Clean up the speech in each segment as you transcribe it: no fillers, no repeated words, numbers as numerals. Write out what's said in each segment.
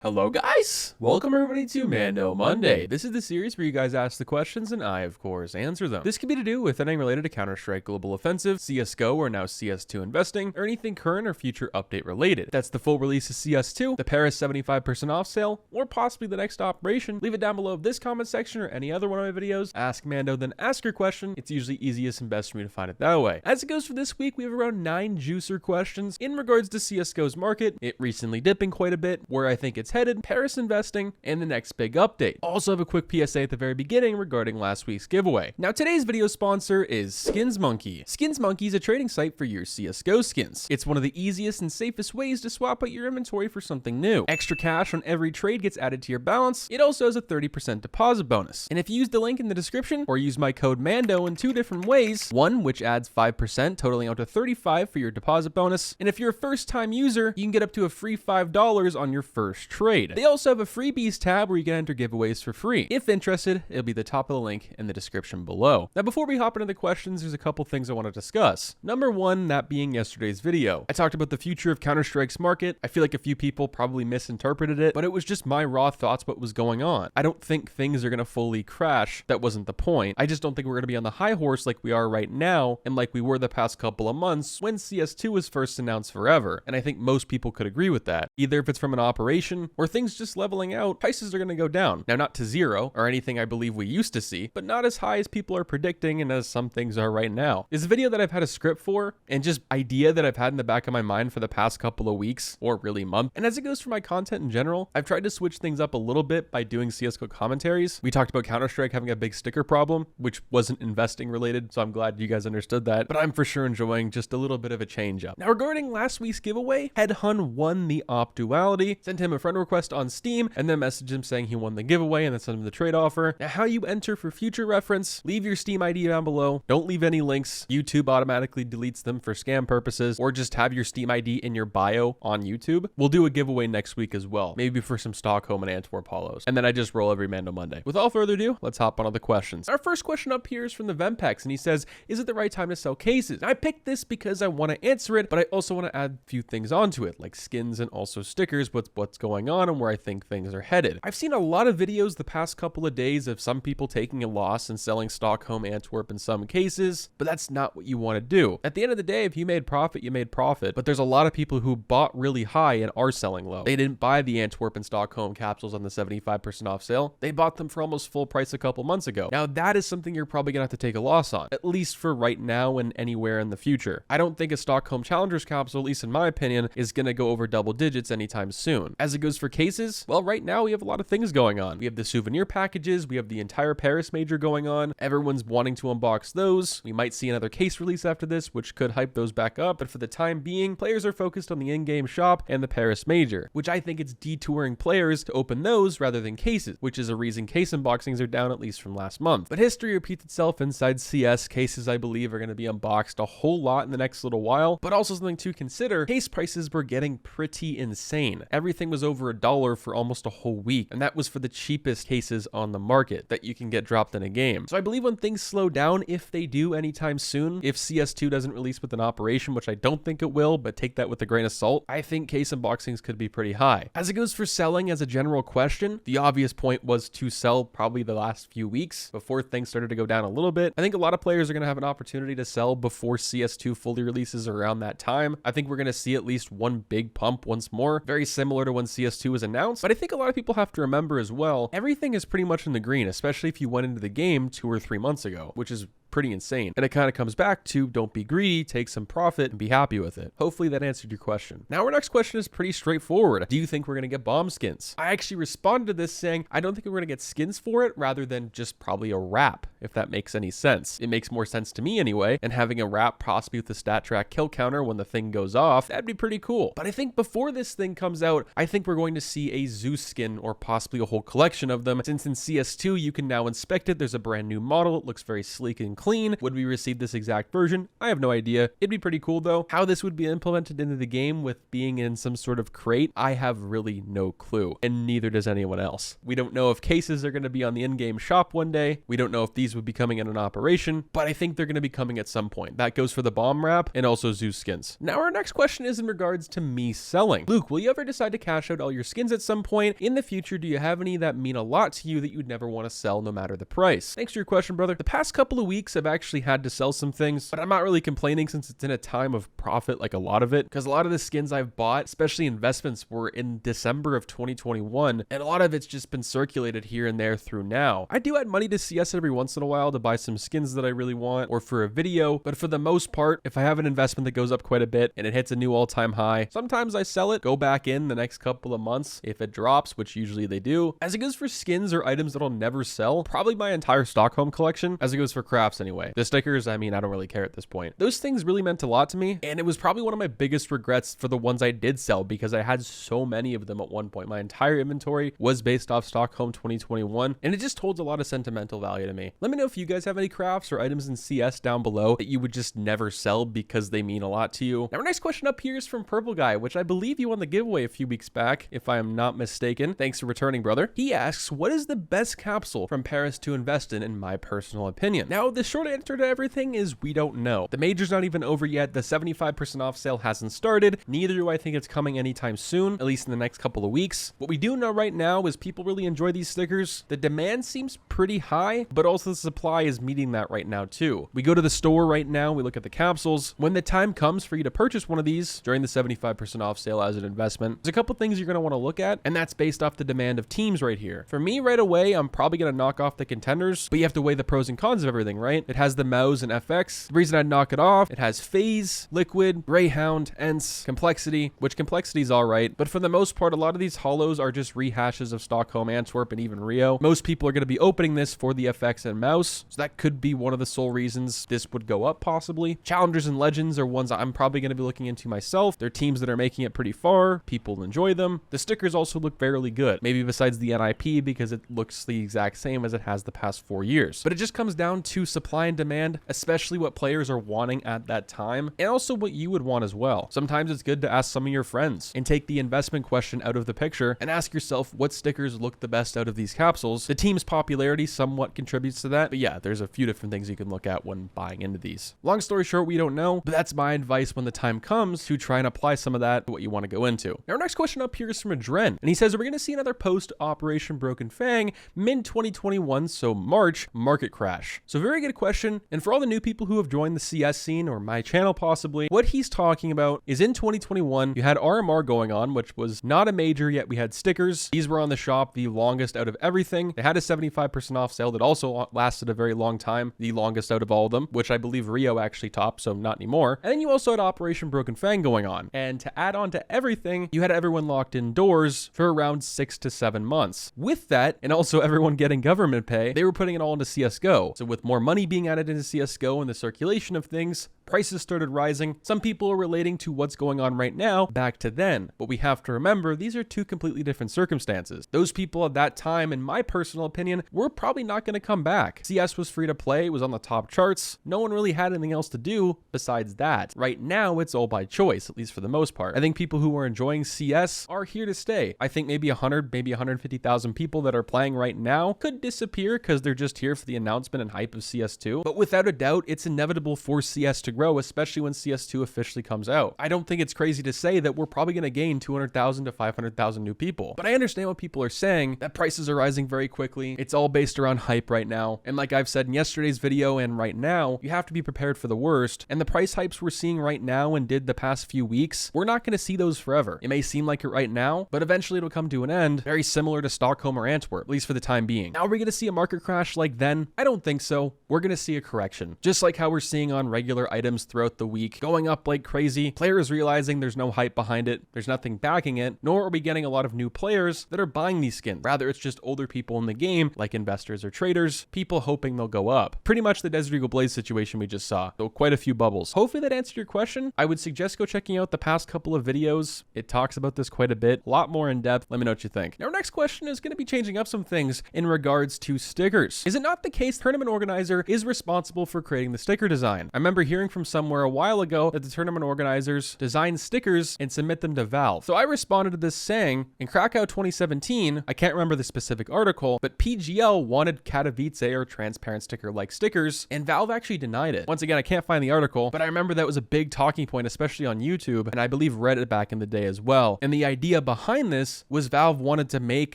Hello guys! Welcome everybody to Mando Monday. This is the series where you guys ask the questions and I, of course, answer them. This can be to do with anything related to Counter-Strike Global Offensive, CSGO or now CS2 investing, or anything current or future update related. That's the full release of CS2, the Paris 75% off sale, or possibly the next operation. Leave it down below this comment section or any other one of my videos. Ask Mando, then ask your question. It's usually easiest and best for me to find it that way. As it goes for this week, we have around 9 juicer questions in regards to CSGO's market, it recently dipping quite a bit, where I think it's headed, Paris investing, and the next big update. Also have a quick PSA at the very beginning regarding last week's giveaway. Now today's video sponsor is Skins Monkey. Skins Monkey is a trading site for your CSGO skins. It's one of the easiest and safest ways to swap out your inventory for something new. Extra cash on every trade gets added to your balance. It also has a 30% deposit bonus. And if you use the link in the description or use my code MANDO in 2 different ways, one which adds 5%, totaling out to 35 for your deposit bonus. And if you're a first time user, you can get up to a free $5 on your first trade. They also have a freebies tab where you can enter giveaways for free. If interested, it'll be the top of the link in the description below. Now, before we hop into the questions, there's a couple things I want to discuss. Number one, that being yesterday's video. I talked about the future of Counter-Strike's market. I feel like a few people probably misinterpreted it, but it was just my raw thoughts what was going on. I don't think things are going to fully crash. That wasn't the point. I just don't think we're going to be on the high horse like we are right now and like we were the past couple of months when CS2 was first announced forever. And I think most people could agree with that. Either if it's from an operation or things just leveling out, prices are going to go down. Now, not to zero or anything I believe we used to see, but not as high as people are predicting and as some things are right now. This video that I've had a script for and just idea that I've had in the back of my mind for the past couple of weeks or really month. And as it goes for my content in general, I've tried to switch things up a little bit by doing CSGO commentaries. We talked about Counter-Strike having a big sticker problem, which wasn't investing related, so I'm glad you guys understood that, but I'm for sure enjoying just a little bit of a change up. Now, regarding last week's giveaway, Headhun won the Op Duality, sent him a friend request on Steam, and then messaged him saying he won the giveaway and then sent him the trade offer. Now, how you enter for future reference, leave your Steam ID down below. Don't leave any links. YouTube automatically deletes them for scam purposes, or just have your Steam ID in your bio on YouTube. We'll do a giveaway next week as well, maybe for some Stockholm and Antwerp polos. And then I just roll every Mando Monday. With all further ado, let's hop on all the questions. Our first question up here is from the Vempex, and he says, is it the right time to sell cases? I picked this because I want to answer it, but I also want to add a few things onto it, like skins and also stickers, what's going on and where I think things are headed. I've seen a lot of videos the past couple of days of some people taking a loss and selling Stockholm, Antwerp in some cases, but that's not what you want to do. At the end of the day, if you made profit, you made profit, but there's a lot of people who bought really high and are selling low. They didn't buy the Antwerp and Stockholm capsules on the 75% off sale. They bought them for almost full price a couple months ago. Now, that is something you're probably gonna have to take a loss on, at least for right now and anywhere in the future. I don't think a Stockholm Challengers capsule, at least in my opinion, is gonna go over double digits anytime soon. As it goes for cases, well, right now we have a lot of things going on. We have the souvenir packages, we have the entire Paris major going on. Everyone's wanting to unbox those. We might see another case release after this, which could hype those back up, but for the time being, players are focused on the in-game shop and the Paris major, which I think it's detouring players to open those rather than cases, which is a reason case unboxings are down at least from last month. But history repeats itself inside CS. Cases, I believe, are going to be unboxed a whole lot in the next little while, but also something to consider, case prices were getting pretty insane. Everything was over $1 for almost a whole week, and that was for the cheapest cases on the market that you can get dropped in a game. So I believe when things slow down, if they do anytime soon, if CS2 doesn't release with an operation, which I don't think it will, but take that with a grain of salt, I think case unboxings could be pretty high. As it goes for selling as a general question, the obvious point was to sell probably the last few weeks before things started to go down a little bit. I think a lot of players are going to have an opportunity to sell before CS2 fully releases around that time. I think we're going to see at least one big pump once more, very similar to when CS2 was announced. But I think a lot of people have to remember as well, everything is pretty much in the green, especially if you went into the game 2 or 3 months ago, which is pretty insane. And it kind of comes back to don't be greedy, take some profit and be happy with it. Hopefully that answered your question. Now our next question is pretty straightforward. Do you think we're going to get bomb skins? I actually responded to this saying, I don't think we're going to get skins for it rather than just probably a wrap, if that makes any sense. It makes more sense to me anyway, and having a wrap possibly with the stat track kill counter when the thing goes off, that'd be pretty cool. But I think before this thing comes out, I think we're going to see a Zeus skin or possibly a whole collection of them. Since in CS2 you can now inspect it, there's a brand new model, it looks very sleek and clean. Would we receive this exact version? I have no idea. It'd be pretty cool though. How this would be implemented into the game with being in some sort of crate, I have really no clue, and neither does anyone else. We don't know if cases are going to be on the in-game shop one day. We don't know if these would be coming in an operation, but I think they're going to be coming at some point. That goes for the bomb wrap and also Zeus skins. Now our next question is in regards to me selling. Luke, will you ever decide to cash out all your skins at some point in the future? Do you have any that mean a lot to you that you'd never want to sell no matter the price? Thanks for your question, brother. The past couple of weeks I've actually had to sell some things, but I'm not really complaining since it's in a time of profit, like a lot of it, because a lot of the skins I've bought, especially investments, were in December of 2021, and a lot of it's just been circulated here and there through now. I do add money to CS every once in a while to buy some skins that I really want or for a video, but for the most part, if I have an investment that goes up quite a bit and it hits a new all-time high, sometimes I sell it, go back in the next couple of months if it drops, which usually they do. As it goes for skins or items that I'll never sell, probably my entire Stockholm collection, as it goes for crafts anyway. The stickers, I mean, I don't really care at this point. Those things really meant a lot to me, and it was probably one of my biggest regrets for the ones I did sell because I had so many of them at one point. My entire inventory was based off Stockholm 2021, and it just holds a lot of sentimental value to me. Let me know if you guys have any crafts or items in CS down below that you would just never sell because they mean a lot to you. Now our next question up here is from Purple Guy, which I believe you won the giveaway a few weeks back, if I am not mistaken. Thanks for returning, brother. He asks, what is the best capsule from Paris to invest in my personal opinion? Now the short answer to everything is we don't know. The major's not even over yet. The 75% off sale hasn't started. Neither do I think it's coming anytime soon, at least in the next couple of weeks. What we do know right now is people really enjoy these stickers. The demand seems pretty high, but also the supply is meeting that right now too. We go to the store right now, we look at the capsules. When the time comes for you to purchase one of these during the 75% off sale as an investment, there's a couple things you're going to want to look at, and that's based off the demand of teams right here. For me right away, I'm probably going to knock off the contenders, but you have to weigh the pros and cons of everything, right? It has the Mouse and FX. The reason I'd knock it off, it has Phase, Liquid, Greyhound, Ents, Complexity, which Complexity's all right, but for the most part, a lot of these holos are just rehashes of Stockholm, Antwerp, and even Rio. Most people are going to be opening this for the FX and Mouse, so that could be one of the sole reasons this would go up possibly. Challengers and Legends are ones I'm probably going to be looking into myself. They're teams that are making it pretty far. People enjoy them. The stickers also look fairly good, maybe besides the NIP because it looks the exact same as it has the past 4 years. But it just comes down to supply and demand, especially what players are wanting at that time, and also what you would want as well. Sometimes it's good to ask some of your friends and take the investment question out of the picture and ask yourself what stickers look the best out of these capsules. The team's popularity somewhat contributes to that, but yeah, there's a few different things you can look at when buying into these. Long story short, we don't know, but that's my advice when the time comes to try and apply some of that to what you want to go into. Now, our next question up here is from Adren, and he says, are we going to see another post-Operation Broken Fang mid-2021, so March, market crash? So very good question, and for all the new people who have joined the CS scene or my channel possibly, what he's talking about is in 2021, you had RMR going on, which was not a major, yet we had stickers. These were on the shop the longest out of everything. They had a 75% off sale that also lasted a very long time, the longest out of all of them, which I believe Rio actually topped, so not anymore. And then you also had Operation Broken Fang going on. And to add on to everything, you had everyone locked indoors for around 6 to 7 months. With that, and also everyone getting government pay, they were putting it all into CSGO. So with more money being added into CSGO and the circulation of things, prices started rising. Some people are relating to what's going on right now back to then, but we have to remember these are two completely different circumstances. Those people at that time, in my personal opinion, were probably not going to come back. CS was free to play, it was on the top charts. No one really had anything else to do besides that. Right now, it's all by choice, at least for the most part. I think people who are enjoying CS are here to stay. I think maybe 100, maybe 150,000 people that are playing right now could disappear because they're just here for the announcement and hype of CS2. But without a doubt, it's inevitable for CS to grow, especially when CS2 officially comes out. I don't think it's crazy to say that we're probably going to gain 200,000 to 500,000 new people. But I understand what people are saying, that prices are rising very quickly. It's all based around hype right now. And like I've said in yesterday's video and right now, you have to be prepared for the worst. And the price hypes we're seeing right now and did the past few weeks, we're not going to see those forever. It may seem like it right now, but eventually it'll come to an end, very similar to Stockholm or Antwerp, at least for the time being. Now, are we going to see a market crash like then? I don't think so. We're going to see a correction. Just like how we're seeing on regular items items throughout the week, going up like crazy, players realizing there's no hype behind it, there's nothing backing it, nor are we getting a lot of new players that are buying these skins. Rather, it's just older people in the game, like investors or traders, people hoping they'll go up. Pretty much the Desert Eagle Blaze situation we just saw, so quite a few bubbles. Hopefully that answered your question. I would suggest go checking out the past couple of videos. It talks about this quite a bit, a lot more in depth. Let me know what you think. Now, our next question is going to be changing up some things in regards to stickers. Is it not the case the tournament organizer is responsible for creating the sticker design? I remember hearing from somewhere a while ago that the tournament organizers design stickers and submit them to Valve. So I responded to this saying, in Krakow 2017, I can't remember the specific article, but PGL wanted Katowice or transparent sticker-like stickers, and Valve actually denied it. Once again, I can't find the article, but I remember that was a big talking point, especially on YouTube, and I believe Reddit back in the day as well. And the idea behind this was Valve wanted to make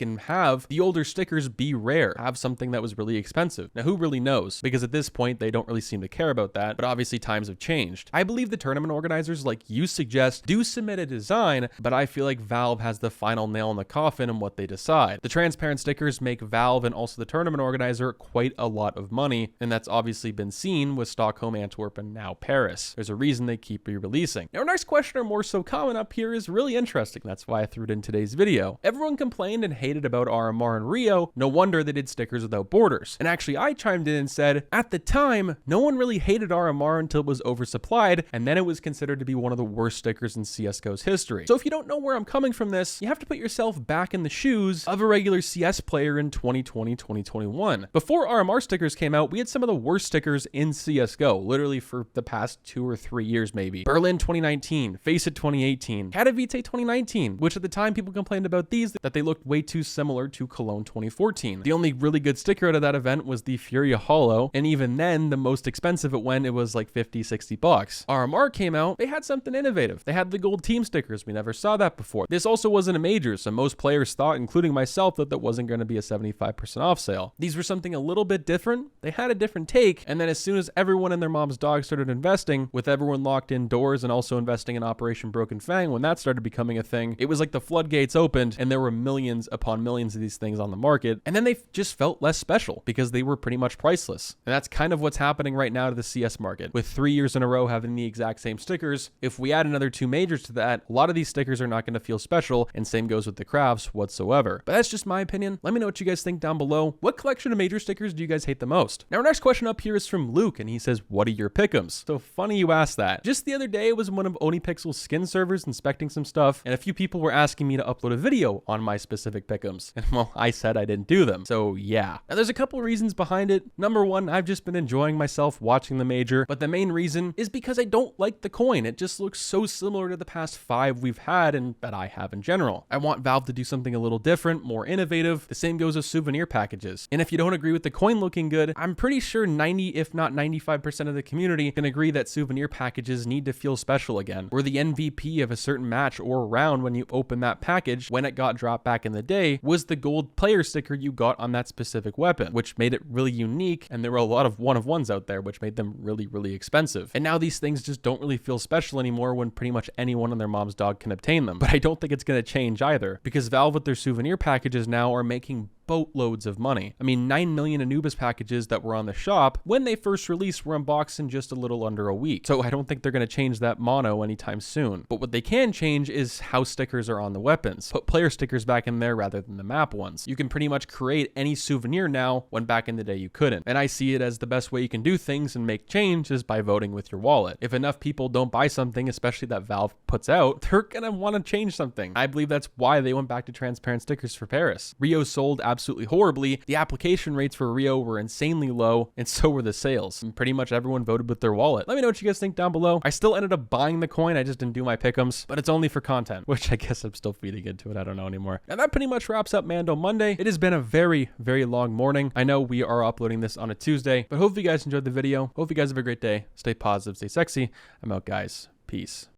and have the older stickers be rare, have something that was really expensive. Now, who really knows? Because at this point, they don't really seem to care about that, but obviously times have changed. I believe the tournament organizers, like you suggest, do submit a design, but I feel like Valve has the final nail in the coffin in what they decide. The transparent stickers make Valve and also the tournament organizer quite a lot of money, and that's obviously been seen with Stockholm, Antwerp, and now Paris. There's a reason they keep re-releasing. Now, our next question, or more so comment up here, is really interesting. That's why I threw it in today's video. Everyone complained and hated about RMR and Rio. No wonder they did stickers without borders. And actually, I chimed in and said, at the time, no one really hated RMR until it was oversupplied, and then it was considered to be one of the worst stickers in CSGO's history. So if you don't know where I'm coming from this, you have to put yourself back in the shoes of a regular CS player in 2020, 2021. Before RMR stickers came out, we had some of the worst stickers in CSGO, literally for the past 2 or 3 years maybe. Berlin 2019, Face It 2018, Katowice 2019, which at the time people complained about these, that they looked way too similar to Cologne 2014. The only really good sticker out of that event was the Furia Hollow, and even then, the most expensive it was like 50, 60 bucks. RMR came out, they had something innovative. They had the gold team stickers. We never saw that before. This also wasn't a major, so most players thought, including myself, that wasn't going to be a 75% off sale. These were something a little bit different. They had a different take, and then as soon as everyone and their mom's dog started investing, with everyone locked indoors and also investing in Operation Broken Fang, when that started becoming a thing, it was like the floodgates opened and there were millions upon millions of these things on the market, and then they just felt less special because they were pretty much priceless. And that's kind of what's happening right now to the CS market. With 3 years in a row having the exact same stickers, if we add another 2 majors to that, a lot of these stickers are not going to feel special, and same goes with the crafts whatsoever. But that's just my opinion. Let me know what you guys think down below. What collection of major stickers do you guys hate the most? Now, our next question up here is from Luke, and he says, what are your pick'ems? So funny you asked that. Just the other day, I was in one of OniPixel's skin servers inspecting some stuff, and a few people were asking me to upload a video on my specific pick'ems. And well, I said I didn't do them. So yeah. Now, there's a couple reasons behind it. Number one, I've just been enjoying myself watching the major, but the main reason is because I don't like the coin. It just looks so similar to the past 5 we've had and that I have in general. I want Valve to do something a little different, more innovative. The same goes with souvenir packages. And if you don't agree with the coin looking good, I'm pretty sure 90, if not 95% of the community can agree that souvenir packages need to feel special again. Where the MVP of a certain match or round when you open that package, when it got dropped back in the day, was the gold player sticker you got on that specific weapon, which made it really unique, and there were a lot of one-of-ones out there, which made them really, really expensive. And now these things just don't really feel special anymore when pretty much anyone and their mom's dog can obtain them. But I don't think it's going to change either, because Valve with their souvenir packages now are making boatloads of money. I mean, 9 million Anubis packages that were on the shop when they first released were unboxed in just a little under a week. So I don't think they're going to change that mono anytime soon. But what they can change is how stickers are on the weapons. Put player stickers back in there rather than the map ones. You can pretty much create any souvenir now when back in the day you couldn't. And I see it as the best way you can do things and make change is by voting with your wallet. If enough people don't buy something, especially that Valve puts out, they're going to want to change something. I believe that's why they went back to transparent stickers for Paris. Rio sold absolutely horribly. The application rates for Rio were insanely low, and so were the sales. And pretty much everyone voted with their wallet. Let me know what you guys think down below. I still ended up buying the coin. I just didn't do my pick'ems, but it's only for content, which I guess I'm still feeding into it. I don't know anymore. And that pretty much wraps up Mando Monday. It has been a very, very long morning. I know we are uploading this on a Tuesday, but hopefully you guys enjoyed the video. Hope you guys have a great day. Stay positive, stay sexy. I'm out, guys. Peace.